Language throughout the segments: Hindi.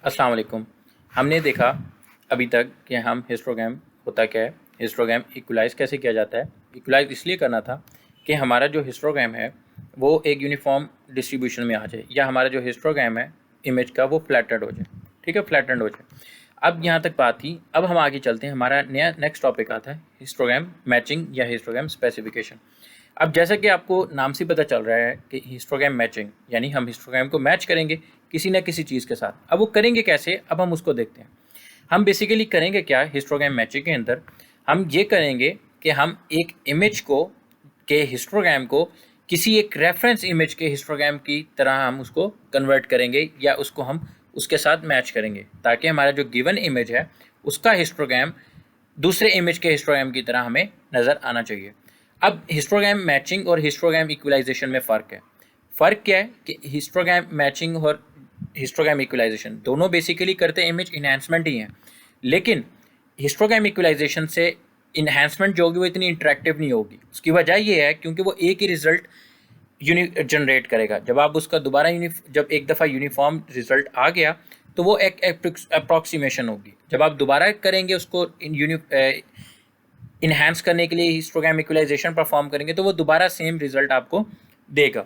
अस्सलाम वालेकुम। हमने देखा अभी तक कि हम हिस्टोग्राम होता क्या है, हिस्टोग्राम इक्वलाइज़ कैसे किया जाता है। इक्वलाइज़ इसलिए करना था कि हमारा जो हिस्टोग्राम है वो एक यूनिफॉर्म डिस्ट्रीब्यूशन में आ जाए, या हमारा जो हिस्टोग्राम है इमेज का वो फ्लैटेंड हो जाए। ठीक है, फ्लैटेंड हो जाए। अब यहाँ तक बात थी, अब हम आगे चलते हैं। हमारा नया नेक्स्ट टॉपिक आता है हिस्टोग्राम मैचिंग या हिस्टोग्राम स्पेसिफिकेशन। अब जैसा कि आपको नाम से पता चल रहा है कि हिस्टोग्राम मैचिंग यानी हम हिस्टोग्राम को मैच करेंगे किसी न किसी चीज़ के साथ। अब वो करेंगे कैसे, अब हम उसको देखते हैं। हम बेसिकली करेंगे क्या हिस्टोग्राम मैचिंग के अंदर, हम ये करेंगे कि हम एक इमेज को के हिस्टोग्राम को किसी एक रेफरेंस इमेज के हिस्टोग्राम की तरह हम उसको कन्वर्ट करेंगे, या उसको हम उसके साथ मैच करेंगे, ताकि हमारा जो गिवन इमेज है उसका हिस्टोग्राम दूसरे इमेज के हिस्टोग्राम की तरह हमें नज़र आना चाहिए। अब हिस्टोग्राम मैचिंग और हिस्टोग्राम इक्वलाइजेशन में फ़र्क है। फ़र्क क्या है कि हिस्टोग्राम मैचिंग और हिस्टोग्राम इक्वलाइजेशन दोनों बेसिकली करते इमेज इन्हांसमेंट ही हैं, लेकिन हिस्टोग्राम इक्वलाइजेशन से इन्हांसमेंट जो होगी वो इतनी इंटरेक्टिव नहीं होगी। उसकी वजह ये है क्योंकि वो एक ही रिजल्ट जनरेट करेगा। जब आप उसका दोबारा जब एक दफ़ा यूनिफॉर्म रिजल्ट आ गया तो वो एक अप्रॉक्सीमेशन होगी। जब आप दोबारा करेंगे उसको इन्हांस करने के लिए हिस्टोग्राम इक्वलाइजेशन परफॉर्म करेंगे तो वो दोबारा सेम रिजल्ट आपको देगा।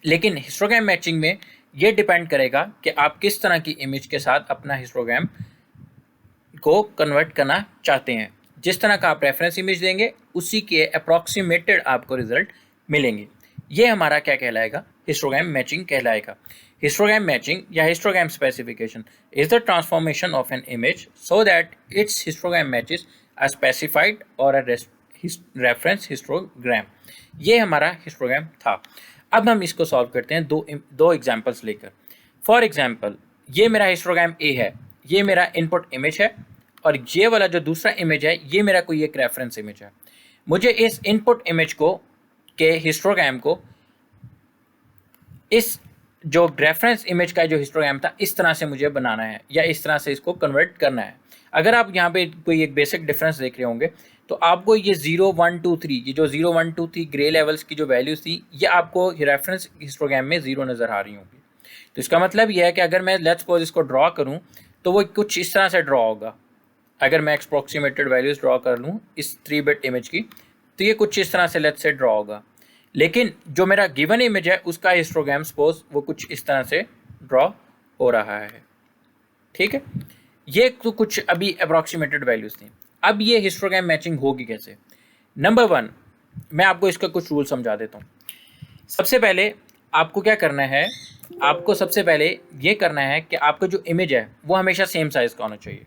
लेकिन हिस्टोग्राम मैचिंग में ये डिपेंड करेगा कि आप किस तरह की इमेज के साथ अपना हिस्टोग्राम को कन्वर्ट करना चाहते हैं। जिस तरह का आप रेफरेंस इमेज देंगे उसी के अप्रॉक्सीमेटेड आपको रिजल्ट मिलेंगे। ये हमारा क्या कहलाएगा, हिस्टोग्राम मैचिंग कहलाएगा। हिस्टोग्राम मैचिंग या histogram specification is the transformation of an image so that it's histogram matches a specified और अ रेफरेंस हिस्टोग्राम। ये हमारा हिस्टोग्राम था। अब हम इसको सॉल्व करते हैं दो एग्जांपल्स लेकर। फॉर एग्जांपल, ये मेरा हिस्टोग्राम ए है, ये मेरा इनपुट इमेज है, और ये वाला जो दूसरा इमेज है ये मेरा कोई एक रेफरेंस इमेज है। मुझे इस इनपुट इमेज को के हिस्टोग्राम को इस जो रेफरेंस इमेज का जो हिस्टोग्राम था इस तरह से मुझे बनाना है, या इस तरह से इसको कन्वर्ट करना है। अगर आप यहाँ पे कोई एक बेसिक डिफरेंस देख रहे होंगे तो आपको ये 0 1 2 3 ये जो 0 1 2 3 ग्रे लेवल्स की जो वैल्यूज थी ये आपको रेफरेंस हिस्टोग्राम में 0 नज़र आ रही होंगी। तो इसका मतलब यह है कि अगर मैं लेट्स सपोज इसको ड्रॉ करूँ तो वो कुछ इस तरह से ड्रॉ होगा। अगर मैं एक्सप्रोक्सीमेटेड वैल्यूज ड्रॉ कर लूँ इस 3 बिट इमेज की तो ये कुछ इस तरह से लेट्स से ड्रॉ होगा। लेकिन जो मेरा गिवन इमेज है उसका हिस्टोग्राम सपोज वो कुछ इस तरह से ड्रॉ हो रहा है। ठीक है, ये तो कुछ अभी अप्रॉक्सीमेटेड वैल्यूज थी। अब ये हिस्टोग्राम मैचिंग होगी कैसे। नंबर 1, मैं आपको इसका कुछ रूल समझा देता हूँ। सबसे पहले आपको क्या करना है, आपको सबसे पहले ये करना है कि आपका जो इमेज है वो हमेशा सेम साइज़ का होना चाहिए,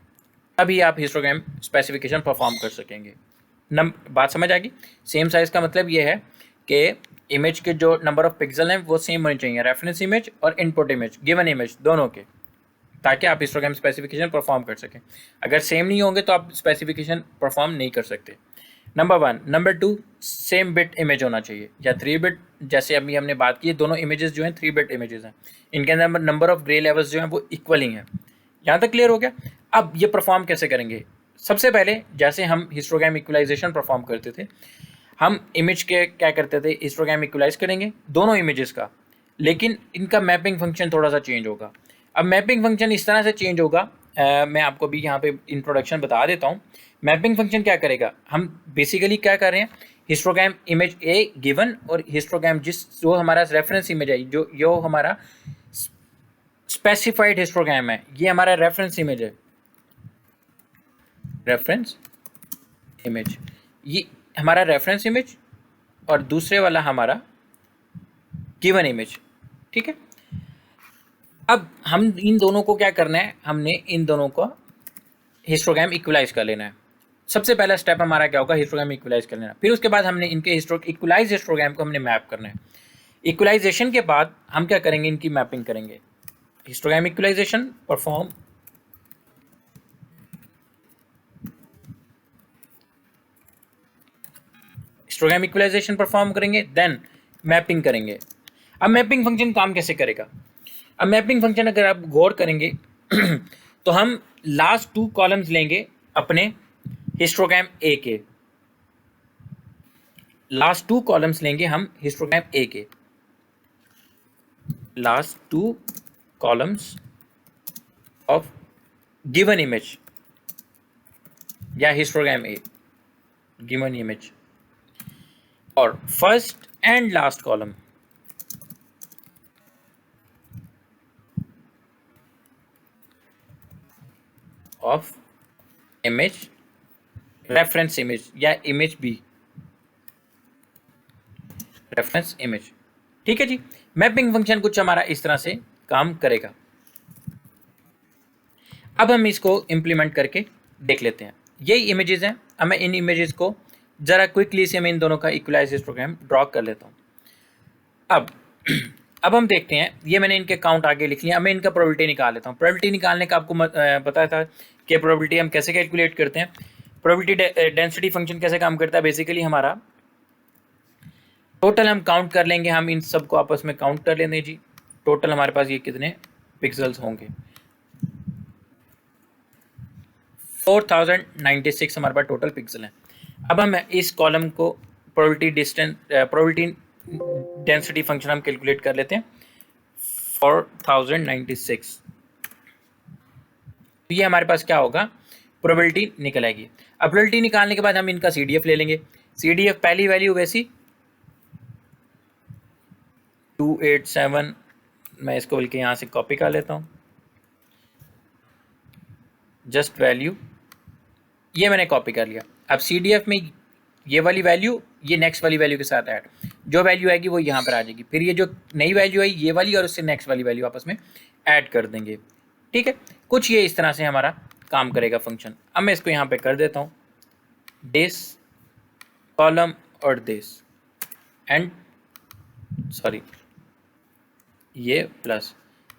तभी आप हिस्टोग्राम स्पेसिफिकेशन परफॉर्म कर सकेंगे। बात समझ आ गई। सेम साइज़ का मतलब ये है कि इमेज के जो नंबर ऑफ पिक्सल हैं वो सेम होने चाहिए, रेफरेंस इमेज और इनपुट इमेज गिवन इमेज दोनों के, ताकि आप हिस्टोग्राम स्पेसिफिकेशन परफॉर्म कर सकें। अगर सेम नहीं होंगे तो आप स्पेसिफिकेशन परफॉर्म नहीं कर सकते। Number 1। Number 2, same bit image होना चाहिए, या 3 बिट। जैसे अभी हमने बात की दोनों इमेजेस जो हैं 3 बिट इमेजेस हैं, इनके अंदर नंबर ऑफ ग्रे लेवल्स जो हैं वो इक्वल ही हैं। यहाँ तक क्लियर हो गया। अब ये परफॉर्म कैसे करेंगे। सबसे पहले जैसे हम हिस्टोग्राम इक्वलाइजेशन परफॉर्म करते थे, हम इमेज के क्या करते थे, हिस्टोग्राम इक्वलाइज करेंगे दोनों इमेजेस का, लेकिन इनका मैपिंग फंक्शन थोड़ा सा चेंज होगा। अब मैपिंग फंक्शन इस तरह से चेंज होगा, मैं आपको भी यहाँ पे इंट्रोडक्शन बता देता हूँ। मैपिंग फंक्शन क्या करेगा, हम बेसिकली क्या कर रहे हैं, हिस्टोग्राम इमेज ए गिवन और हिस्टोग्राम जो हमारा रेफरेंस इमेज है, जो हमारा स्पेसिफाइड हिस्टोग्राम है, ये हमारा रेफरेंस इमेज है, रेफरेंस इमेज, ये हमारा रेफरेंस इमेज और दूसरे वाला हमारा गिवन इमेज। ठीक है, अब हम इन दोनों को क्या करना है, हमने इन दोनों को हिस्टोग्राम इक्वलाइज कर लेना है। सबसे पहला स्टेप हमारा क्या होगा, हिस्टोग्राम इक्वलाइज कर लेना। फिर उसके बाद हमने इनके इक्वलाइज हिस्टोग्राम को हमने मैप करना है। इक्वलाइजेशन के बाद हम क्या करेंगे, इनकी मैपिंग करेंगे। Histogram equalization perform, histogram equalization perform करेंगे, देन मैपिंग करेंगे। अब मैपिंग फंक्शन काम कैसे करेगा। अब मैपिंग फंक्शन अगर आप गौर करेंगे तो हम लास्ट 2 कॉलम्स लेंगे अपने हिस्टोग्राम ए के, लास्ट 2 कॉलम्स लेंगे हम हिस्टोग्राम ए के, last 2 columns of given image या हिस्टोग्राम ए, गिवन इमेज, और first and last column of image reference image या इमेज बी, रेफरेंस इमेज। ठीक है जी, मैपिंग फंक्शन कुछ हमारा इस तरह से काम करेगा। अब हम इसको इम्प्लीमेंट करके देख लेते हैं। यही इमेजेस हैं, अब मैं इन इमेजेस को जरा क्विकली से मैं इन दोनों का इक्वलाइज हिस्टोग्राम ड्रॉ कर लेता हूँ। अब हम देखते हैं, ये मैंने इनके काउंट आगे लिख लिया। अब मैं इनका प्रोबेबिलिटी निकाल लेता हूँ। प्रोबेबिलिटी निकालने का आपको पता था कि प्रोबेबिलिटी हम कैसे कैलकुलेट करते हैं। प्रोबेबिलिटी डेंसिटी फंक्शन कैसे काम करता है, बेसिकली हमारा टोटल हम काउंट कर लेंगे, हम इन सबको आपस में काउंट कर लेंगे जी। टोटल हमारे पास ये कितने पिक्सल्स होंगे, 4096 हमारे पास टोटल पिक्सल है। अब हम इस कॉलम को प्रोबेबिलिटी डेंसिटी फंक्शन हम कैलकुलेट कर लेते हैं 4096। तो ये हमारे पास क्या होगा, प्रोबेबिलिटी निकल आएगी। अब प्रोबेबिलिटी निकालने के बाद हम इनका CDF ले लेंगे। CDF पहली वैल्यू वैसी 287, मैं इसको बल्कि यहाँ से कॉपी कर लेता हूँ, जस्ट वैल्यू ये मैंने कॉपी कर लिया। अब CDF में ये वाली वैल्यू ये नेक्स्ट वाली वैल्यू के साथ ऐड, जो वैल्यू आएगी वो यहाँ पर आ जाएगी। फिर ये जो नई वैल्यू आई ये वाली और उससे नेक्स्ट वाली वैल्यू आपस में ऐड कर देंगे। ठीक है, कुछ ये इस तरह से हमारा काम करेगा फंक्शन। अब मैं इसको यहाँ पे कर देता हूँ दिस कॉलम और दिस एंड सॉरी ये प्लस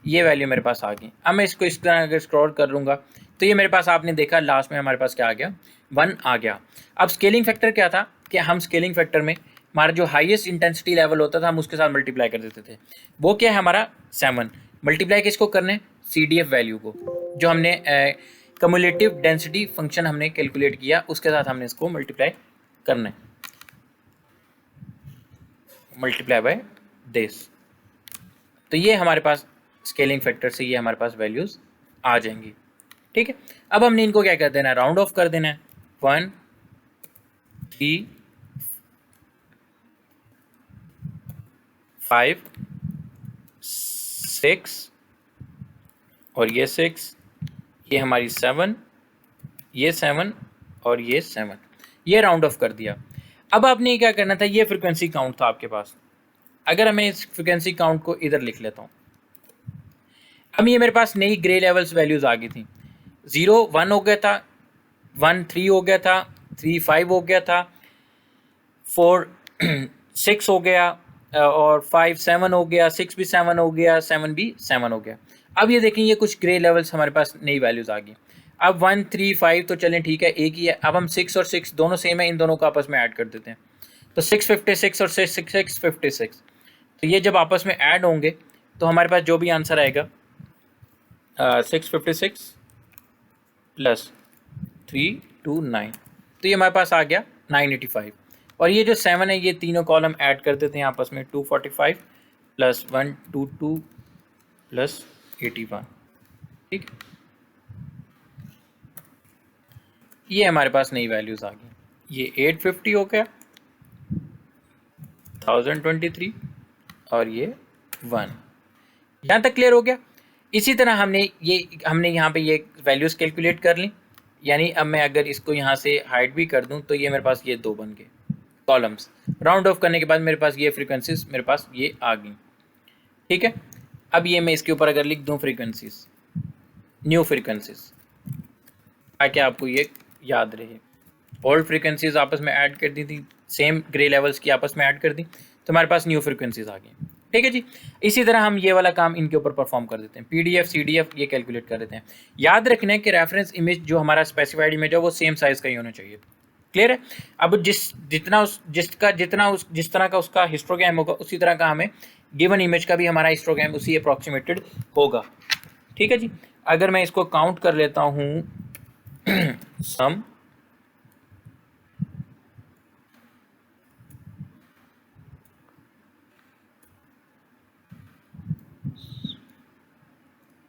ये वैल्यू मेरे पास आ गई। अब मैं इसको इस तरह अगर स्क्रॉल कर लूँगा तो ये मेरे पास आपने देखा लास्ट में हमारे पास क्या आ गया, 1 आ गया। अब स्केलिंग फैक्टर क्या था कि हम स्केलिंग फैक्टर में हमारा जो हाईएस्ट इंटेंसिटी लेवल होता था हम उसके साथ मल्टीप्लाई कर देते थे। वो क्या है हमारा 7, मल्टीप्लाई किसको करने, CDF वैल्यू को, जो हमने कम्युलेटिव डेंसिटी फंक्शन हमने कैलकुलेट किया उसके साथ हमने इसको मल्टीप्लाई करना है, मल्टीप्लाई बाय दिस। तो ये हमारे पास स्केलिंग फैक्टर से ये हमारे पास वैल्यूज आ जाएंगी। ठीक है, अब हमने इनको क्या कर देना है, राउंड ऑफ कर देना है। 1 3 5 6 और ये 6, ये हमारी 7, ये 7 और ये 7, ये राउंड ऑफ कर दिया। अब आपने क्या करना था, ये फ्रिक्वेंसी काउंट था आपके पास। अगर मैं इस फ्रिक्वेंसी काउंट को इधर लिख लेता हूँ, अब ये मेरे पास नई ग्रे लेवल्स वैल्यूज आ गई थी। 0 1 हो गया था, 1 3 हो गया था, 3 5 हो गया था, 4 6 हो गया और 5 7 हो गया, 6 भी 7 हो गया, 7 भी 7 हो गया। अब ये देखें, ये कुछ ग्रे लेवल्स हमारे पास नई वैल्यूज आ गई। अब 1 3 5 तो चलें ठीक है, एक ही है। अब हम 6 और 6 दोनों सेम है, इन दोनों को आपस में ऐड कर देते हैं। तो 656 और 656, तो ये जब आपस में ऐड होंगे तो हमारे पास जो भी आंसर आएगा 656 प्लस 329, तो ये हमारे पास आ गया 985। और ये जो 7 है ये तीनों कॉलम ऐड कर देते हैं आपस में, 245 प्लस 122 प्लस 81। ठीक, ये हमारे पास नई वैल्यूज आ गई। ये 850 हो गया, 1023 और ये 1। यहाँ तक क्लियर हो गया। इसी तरह हमने यहाँ पे ये वैल्यूज़ कैलकुलेट कर ली। यानी अब मैं अगर इसको यहाँ से हाइड भी कर दूँ तो ये मेरे पास ये 2 बन गए कॉलम्स। राउंड ऑफ करने के बाद मेरे पास ये फ्रीक्वेंसीज मेरे पास ये आ गई। ठीक है, अब ये मैं इसके ऊपर अगर लिख दूँ फ्रीक्वेंसीज, न्यू फ्रीक्वेंसीज, ताकि आपको ये याद रहे। ओल्ड फ्रीक्वेंसीज आपस में ऐड कर दी थी, सेम ग्रे लेवल्स की आपस में ऐड कर दी, तो हमारे पास न्यू फ्रीक्वेंसीज आ गई। ठीक है जी, इसी तरह हम ये वाला काम इनके ऊपर परफॉर्म कर देते हैं। PDF CDF ये कैलकुलेट कर देते हैं। याद रखना है कि रेफरेंस इमेज जो हमारा स्पेसिफाइड इमेज है वो सेम साइज़ का ही होना चाहिए। क्लियर है। अब जिस तरह का उसका हिस्टोग्राम होगा उसी तरह का हमें गिवन इमेज का भी हमारा हिस्टोग्राम उसी अप्रॉक्सीमेटेड होगा। ठीक है जी, अगर मैं इसको काउंट कर लेता हूँ सम